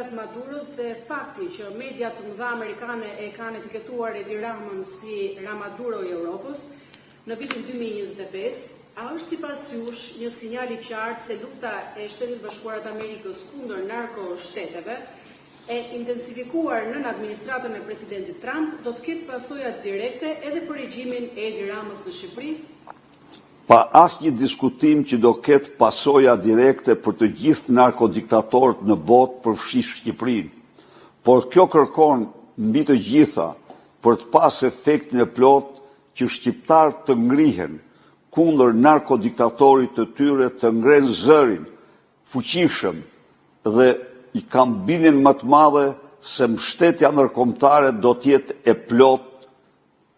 Nikolas Maduros dhe fakti që mediat të mëdha amerikane e kanë etiketuar Edi Ramën si Ramaduro i Europës në vitin 2025, a është sipas jush një sinjal i qartë se lufta e Shtetit Bashkuar të Amerikës kundër narko-shteteve e intensifikuar në administratën e presidentit Trump do të ketë pasoja direkte edhe për regjimin e Edi Ramës në Shqipëri? Pa asnjë diskutim që do ketë pasoja direkte për të gjithë narkodiktatorët në botë përfshirë Shqipërinë. Por kjo kërkon mbi të gjitha për të pas efektin e plot që shqiptarët të ngrihen kundër narkodiktatorit të tyre, të ngrenë zërin fuqishëm dhe i kam bindjen më të madhe se mbështetja ndërkombëtare do të jetë e plot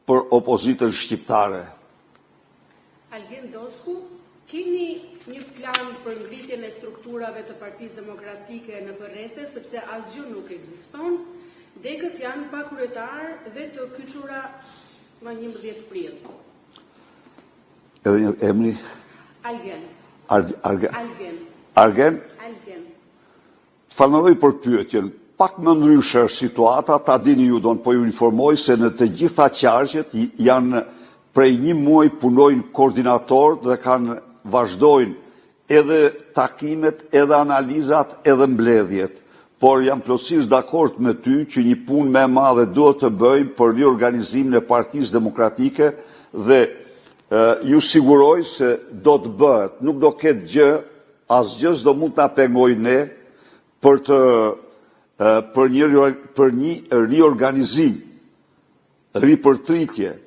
për opozitën shqiptare. Alvin Dosku, keni një plan për ngritjen e strukturave të Partisë Demokratike në përrethe, sepse asgjë nuk ekziston, degët janë pa kryetar dhe të kyçura më 11 prill. Edhe një emri? Algen. Algen. Algen. Falenderoj për pyetjen. Pak më ndryshe është situata, ta dini ju do po ju informoj se në të gjitha qarqet janë prej një muaj punojnë koordinatorët dhe vazhdojnë edhe takimet, edhe analizat, edhe mbledhjet. Por jam plotësisht dakord me ty që një punë më e madhe duhet të bëjmë për riorganizimin e Partisë Demokratike dhe ju siguroj se do të bëhet. Nuk do ketë gjë, asgjë s'do mund ta pengojë ne për një riorganizim, ripërtritje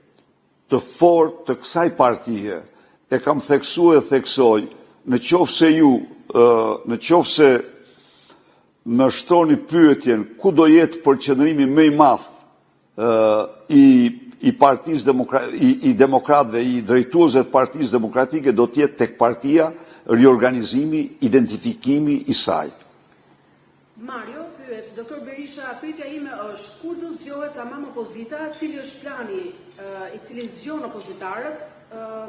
të fortë të kësaj partie. E kam theksuar e theksoj, në qoftë se më shtroni pyetjen ku do jetë përqendrimi më i madh i Partisë i Demokratëve, i drejtuesve të Partisë Demokratike do të jetë tek partia, riorganizimi, identifikimi i saj. Mario pyet, doktor Berisha, pyetja ime është, kur do zgjohet tamam opozita, cili është plani i cili zgjon opozitarët?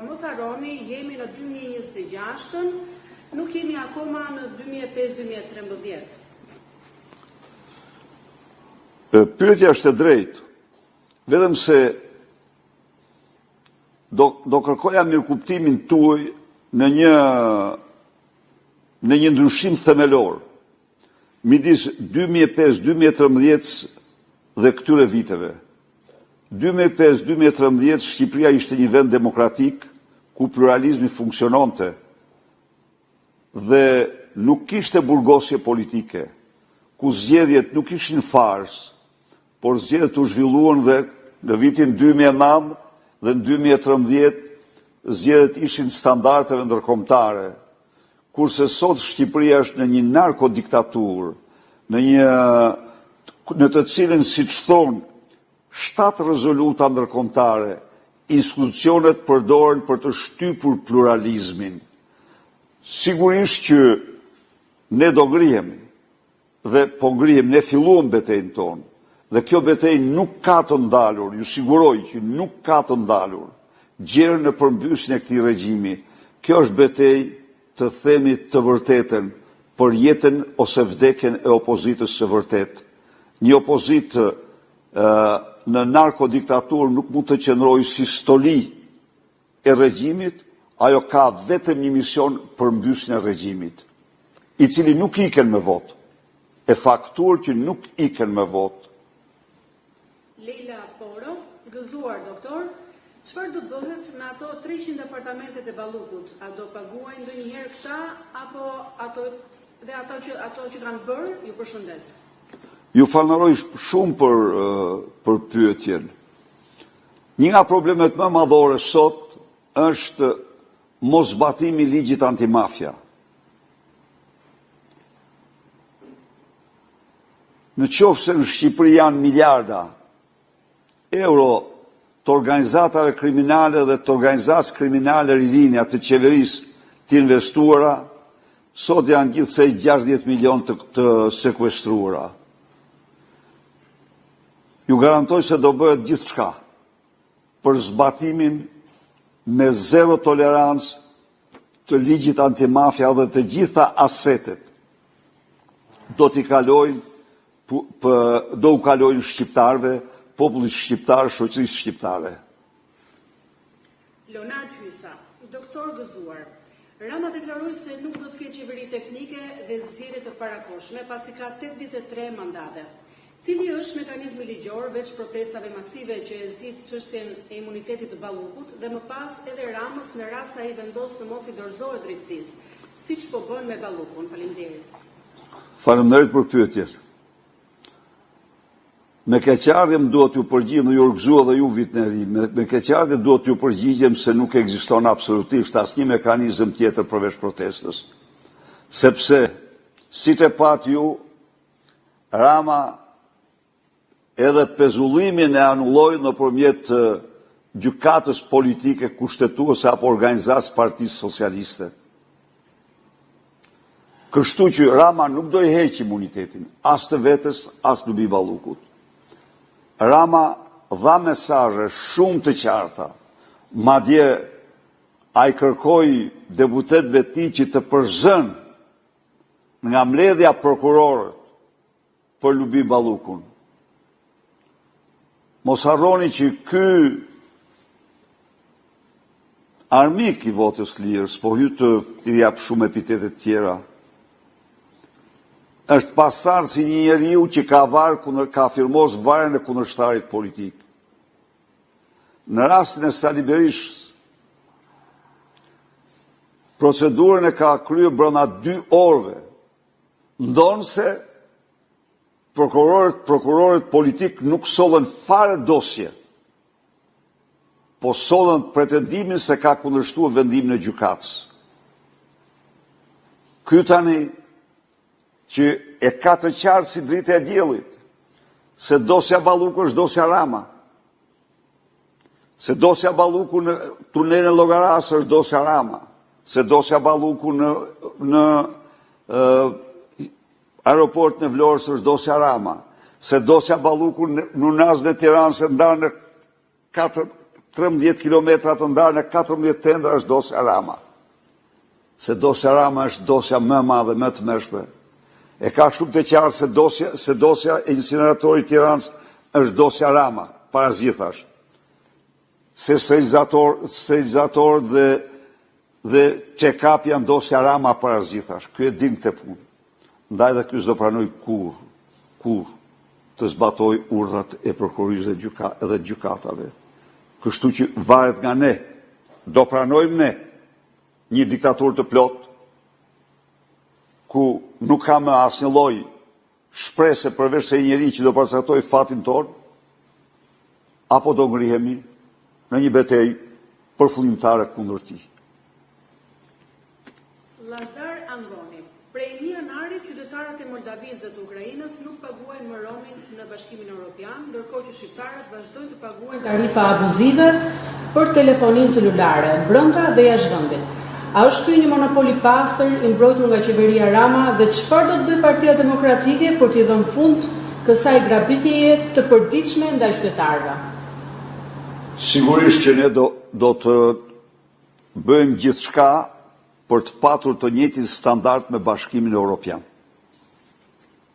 Mos harroni, jemi në 2026-ën, nuk jemi akoma në 2005-2013. Pyetja është e drejtë, vetëm se do kërkoja mirëkuptimin tuaj në një ndryshim themelor midis 2005-2013 dhe këtyre viteve. 2005-2013 Shqipëria ishte një vend demokratik ku pluralizmi funksiononte dhe nuk kishte burgosje politike, ku zgjedhjet nuk ishin fars, por zgjedhjet u zhvilluan dhe në vitin 2009 dhe në 2013 zgjedhjet ishin standardeve ndërkombëtare. Kurse sot Shqipëria është në një narkodiktaturë, në të cilën, siç thonë, 7 rezoluta ndërkombëtare, institucionet përdoren për të shtypur pluralizmin. Sigurisht që ne do ngrihemi, dhe po ngrihem, ne filluam betejën tonë, dhe kjo betejë nuk ka të ndalur, ju siguroj që nuk ka të ndalur, gjerë në përmbysjen e këtij regjimi. Kjo është betejë të themi të vërtetën për jetën ose vdekjen e opozitës së vërtet. Një opozitë në narkodiktaturë nuk mund të qëndrojë si stoli e regjimit, ajo ka vetëm një mision për mbysjen e regjimit, i cili nuk iken me votë, e faktuar që nuk iken me votë. Leila Poro, gëzuar doktor, çfarë do bëhet me ato 300 apartamentet e Ballukut? A do paguajnë ndonjëherë këta apo ato që kanë bërë? Ju përshëndes. Ju falenderoj shumë për pyetjen. Një nga problemet më madhore sot është mosbatimi i ligjit antimafia. Në qoftë se në Shqipëri janë miliarda euro të organizatave kriminale dhe të organizatës kriminale rilinja të qeverisë të investuara, sot janë gjithsej 60 milion të sekuestruara. Ju garantoj se do bëhet gjithçka për zbatimin me zero tolerancë të ligjit antimafia dhe të gjitha asetet do t'i kalojnë do u kalojnë shqiptarve, popullit shqiptar, shoqërisë shqiptare. Leonard Hysa, doktor gëzuar, Rama deklaroi se nuk do të ketë qeveri teknike dhe zgjedhje të parakoshme pasi ka 83 mandate. Cili është mekanizmi ligjor veç protestave masive që e zgjidh çështjen e imunitetit të Ballukut dhe më pas edhe Ramës në rast se ai vendos të mos i dorëzohet drejtësisë, siç po bën me Ballukun. Faleminderit. Faleminderit për pyetjen. Me keqardhje më duhet ju përgjigjem dhe ju rrugëzua dhe ju vit në ri. Me keqardhje duhet ju përgjigjem se nuk ekziston absolutisht asnjë mekanizëm tjetër përveç protestës. Sepse, siç e pat ju, Rama edhe pezullimin e anulloi nëpërmjet gjykatës politike kushtetuese apo organizatës Partisë Socialiste. Kështu që Rama nuk do i heq imunitetin, as të vetes, as Lubi Ballukut. Rama dha mesazhe shumë të qarta, madje ai kërkoi deputetëve të tij që të përzën nga mbledhja prokurorët për Lubi Ballukun. Mos harroni që ky armik i votës lirës, po hy të jap shumë epitete tjera, është pasardhë si një njeriu që ka afirmos varën e kundërshtarit politik. Në rastin e Sali Berishës, procedurën e ka kryer brenda 2 orëve, ndonse prokurorët politik nuk sollën fare dosje, po sollën pretendimin se ka kundërshtuar vendimin e gjykatës. Ky tani që e ka të qartë si dritë e diellit, se dosja Balluku është dosja Rama, se dosja Balluku në tunelin Llogaras është dosja Rama, se dosja Balluku në aeroport në Vlorës është dosja Rama, se dosja Balluku në Unazën e Tiranës e ndarë në 13 kilometra të ndarë në 14 tendra është dosja Rama. Se dosja Rama është dosja më e madhe, më të mëshme. E ka shumë të qartë se dosja e insineratorit Tiranës është dosja Rama, para zgjithash. Se sterilizator dhe check-up janë dosja Rama para zgjithash. Ky e din këtë punë. Ndaj dhe ky s'do pranoj kur të zbatoj urdhrat e prokurorisë dhe gjykatave. Kështu që varet nga ne. Do pranojmë ne një diktaturë të plotë, ku nuk ka më asnjë lloj shprese përveç se njëri që do përcaktoj fatin tonë, apo do ngrihemi në një betejë përfullimtare kundër tij. Lazar Angoni, prej 1 janari qytetarët e Moldavisë dhe të Ukrainës nuk paguajnë më roaming në Bashkimin Evropian, ndërkohë që shqiptarët vazhdojnë të paguajnë tarifa abuzive për telefoninë celulare brenda dhe jashtë vendit. A është ky një monopol i pastër i mbrojtur nga qeveria Rama dhe çfarë do të bëjë Partia Demokratike për t'i dhënë fund kësaj grabitjeje të përditshme ndaj qytetarëve? Sigurisht që ne do të bëjmë gjithçka për të patur të njëjtin standard me Bashkimin Evropian.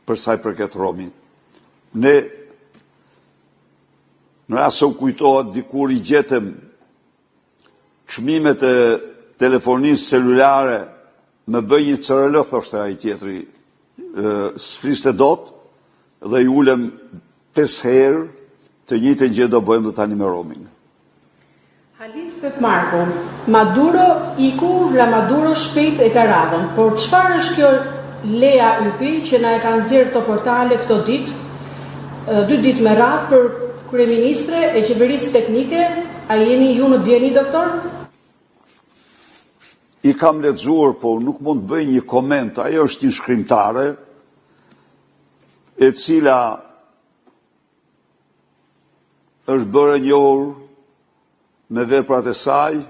Për sa i përket roaming. Ne në rast se u kujtohet dikur i gjetëm çmimet e telefonisë celulare me bëj një CRL, thoshte ai tjetri, s'fliste dot, dhe i ulem 5 herë, të njëjtën gjë do bëjmë dhe tani me roaming. Halit Pepmarko, Maduro iku, la Maduro shpejt e ka radhën, por çfarë është kjo Lea Ypi që na e kanë nxjerrë këto portale këto ditë, 2 ditë me radhë për kryeministre e qeverisë teknike, a jeni ju në dieni, doktor? I kam lexuar, po nuk mund të bëj një koment. Ajo është një shkrimtare e cila është bërë e njohur me veprat e saj.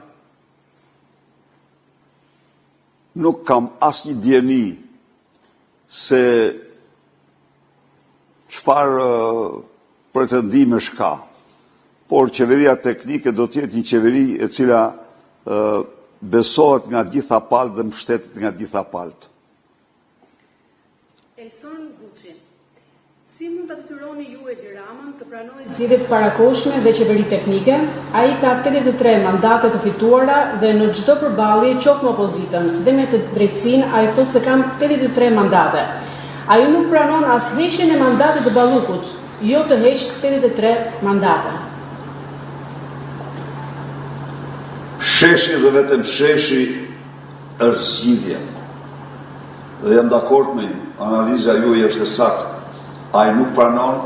Nuk kam asnjë dieni se çfarë pretendimesh ka. Por qeveria teknike do të jetë një qeveri e cila besohet nga gjitha palët dhe mbështetet nga gjitha palët. Elson Guçi, Si mund të detyroni ju Edi Ramën të pranojë zgjedhjet të parakohshme dhe qeveri teknike? Ai ka 83 mandate të fituara dhe në çdo përballje qoftë me opozitën dhe me të drejtësinë ai thotë se kam 83 mandate. Ai nuk pranon as heqjen e mandatit të Ballukut, jo të heqë 83 mandate. Sheshi dhe vetëm sheshi është zgjidhja. Dhe jam dakord me ju, analiza juaj është e saktë. Ai nuk pranon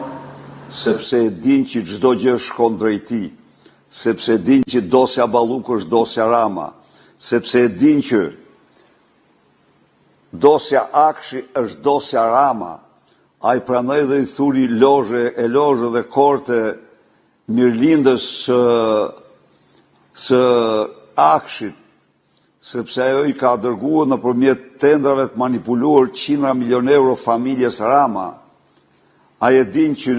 sepse e din që çdo gjë shkon drejt tij, sepse e din që dosja Balluku është dosja Rama, sepse e din që dosja Akshi është dosja Rama. Ai pranoi dhe i thuri elozhe dhe korte mirëlindës së Akshit, sepse ajo i ka dërguar nëpërmjet tendrave të manipuluar qindra milion euro familjes Rama. A e din që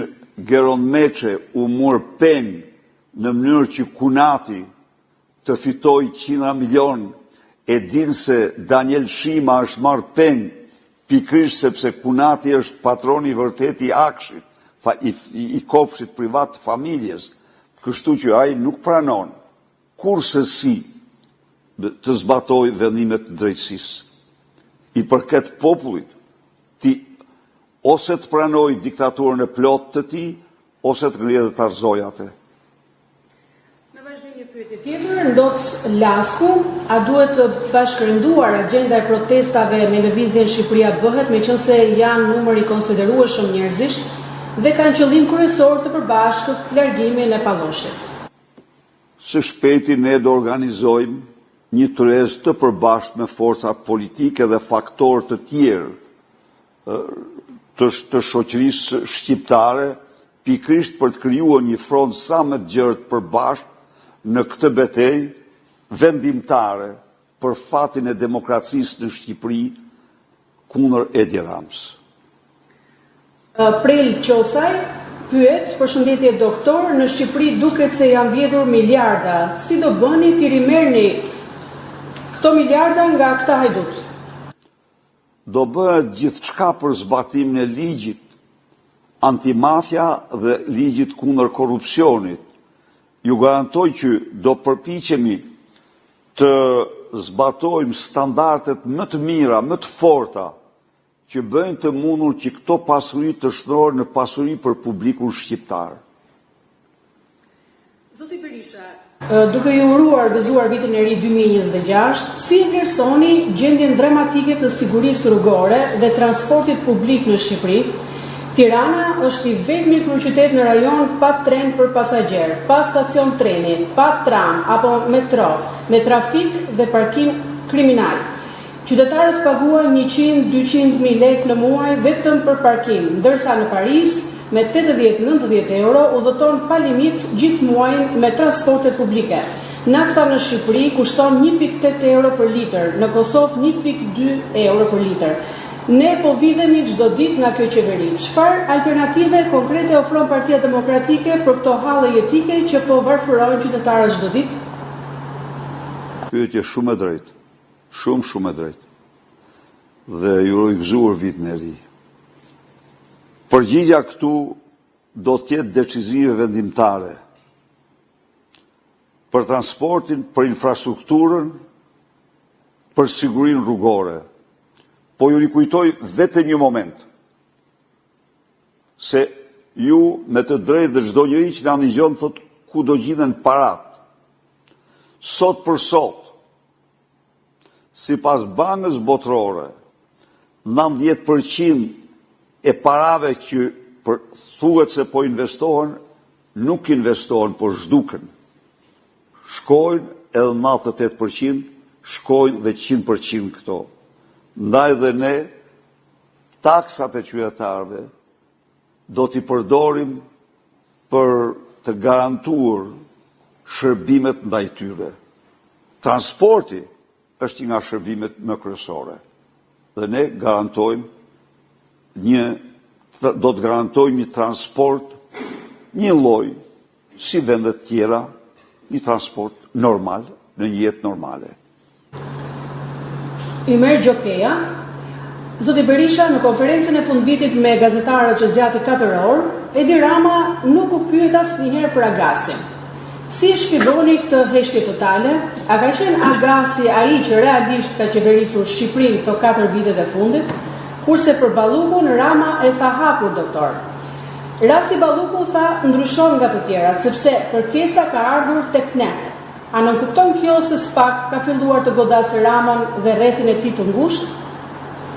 Geron Meçe u mor peng në mënyrë që Kunati të fitoj 100 milion, e din se Daniel Shima është marrë peng pikrisht sepse Kunati është patroni vërtet i Akshit, i kopshtit privat të familjes, kështu që ai nuk pranon kurse si të zbatoj vendimet të drejtësisë. I përket popullit, ose të pranoj diktaturën e plot të tij, ose të ngrihet dhe të arzoj atë. Në vazhdim një pyetje tjetër, Ndoc Lasku, a duhet të bashkërënduar agjenda e protestave me lëvizjen Shqipëria bëhet, meqense janë numër i konsiderueshëm njerëzish dhe kanë qëllim kryesor të përbashkët largimin e Palloshit? Së shpejti ne do organizojmë një tërez të përbashkët me forcat politike dhe faktorë të tjerë të shoqërisë shqiptare, pikrisht për të krijuar një front sa më të gjerë të përbashkët në këtë betejë vendimtare për fatin e demokracisë në Shqipëri kundër Edi Ramës. Prel Qosaj pyet, përshëndetje doktor, në Shqipëri duket se janë vjedhur miliarda. Si do bëni t'i rimerrni këto miliarda nga këta hajdut? Do bëhet gjithçka për zbatimin e ligjit antimafia dhe ligjit kundër korrupsionit. Ju garantoj që do përpiqemi të zbatojmë standardet më të mira, më të forta, që bëjnë të mundur që këto pasuri të shndrohen në pasuri për publikun shqiptar. Zoti Berisha, duke ju uruar gëzuar vitin e ri 2026, si e vlerësoni gjendjen dramatike të sigurisë rrugore dhe transportit publik në Shqipëri? Tirana është i vetmi kryeqytet në rajon pa tren për pasagjer, pa stacion treni, pa tram apo metro, me trafik dhe parkim kriminal. Qytetarët paguajnë 100-200.000 lekë në muaj vetëm për parkim, ndërsa në Paris me 80-90 euro udhëton pa limit gjithë muajin me transportet publike. Nafta në Shqipëri kushton 1.8 euro për litër, në Kosovë 1.2 euro për litër. Ne po vidhemi çdo ditë nga kjo qeveri. Çfarë alternative konkrete ofron Partia Demokratike për këto halle jetike që po varfërojnë qytetarët çdo ditë? Pyetje shumë e drejtë. Shumë e drejtë. Dhe ju uroj gëzuar vitin e ri. Përgjigja këtu do të jetë decizive vendimtare. Për transportin, për infrastrukturën, për sigurinë rrugore. Po ju rikujtoj vetëm një moment, se ju me të drejtë dhe çdo njeri që na ndëgjon thot ku do gjenden parat. Sot për sot, sipas Bankës Botërore, 90% e parave që thuhet se po investohen, nuk investohen, po zhduken. Shkojnë edhe 98%, shkojnë dhe 100% këto. Ndaj dhe ne, taksat e qytetarëve do t'i përdorim për të garantuar shërbimet ndaj tyre. Transporti është një nga shërbimet më kryesore. Dhe ne garantojmë do të garantojmë një transport, një lloj, si vendet tjera, një transport normal, në një jetë normale. Ymer Gjokeja, Zoti Berisha, në konferencën e fundvitit me gazetarët që zgjati 4 orë, Edi Rama nuk u pyet asnjëherë për Agasin. Si shpjegoni këtë heshtje totale? A ka qenë Agasi ai që realisht ka qeverisur Shqipërinë këto 4 vitet e fundit, kurse për Ballukun Rama e tha hapur doktor. Rasti Balluku tha ndryshon nga të tjerat, sepse kërkesa ka ardhur tek ne. A nënkupton kjo se SPAK ka filluar të godasë Raman dhe rrethin e tij të ngushtë?